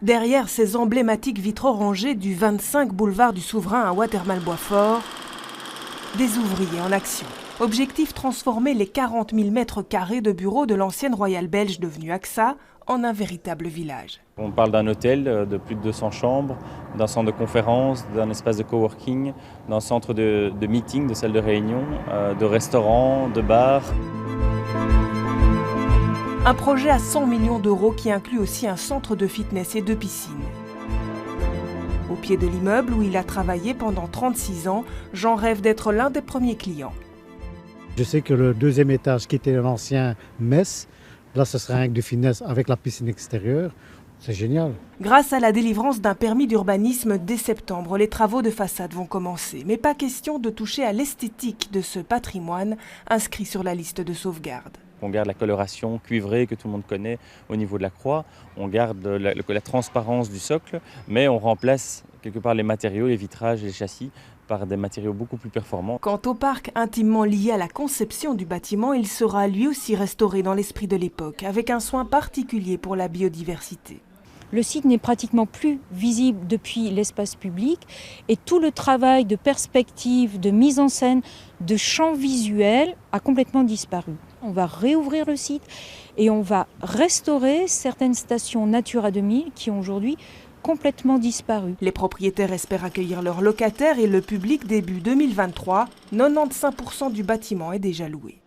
Derrière ces emblématiques vitres orangées du 25 boulevard du Souverain à Watermal-Boisfort, des ouvriers en action. Objectif, transformer les 40 000 mètres carrés de bureaux de l'ancienne Royale belge devenue AXA en un véritable village. On parle d'un hôtel de plus de 200 chambres, d'un centre de conférence, d'un espace de coworking, d'un centre de meeting, de salle de réunion, de restaurants, de bars. Un projet à 100 millions d'euros qui inclut aussi un centre de fitness et de piscine. Au pied de l'immeuble où il a travaillé pendant 36 ans, Jean rêve d'être l'un des premiers clients. Je sais que le deuxième étage qui était l'ancien mess, là ce sera un de fitness avec la piscine extérieure. C'est génial. Grâce à la délivrance d'un permis d'urbanisme dès septembre, les travaux de façade vont commencer. Mais pas question de toucher à l'esthétique de ce patrimoine inscrit sur la liste de sauvegarde. On garde la coloration cuivrée que tout le monde connaît au niveau de la croix, on garde la transparence du socle, mais on remplace quelque part les matériaux, les vitrages et les châssis par des matériaux beaucoup plus performants. Quant au parc intimement lié à la conception du bâtiment, il sera lui aussi restauré dans l'esprit de l'époque, avec un soin particulier pour la biodiversité. Le site n'est pratiquement plus visible depuis l'espace public et tout le travail de perspective, de mise en scène, de champ visuel a complètement disparu. On va réouvrir le site et on va restaurer certaines stations Natura 2000 qui ont aujourd'hui complètement disparu. Les propriétaires espèrent accueillir leurs locataires et le public début 2023. 95% du bâtiment est déjà loué.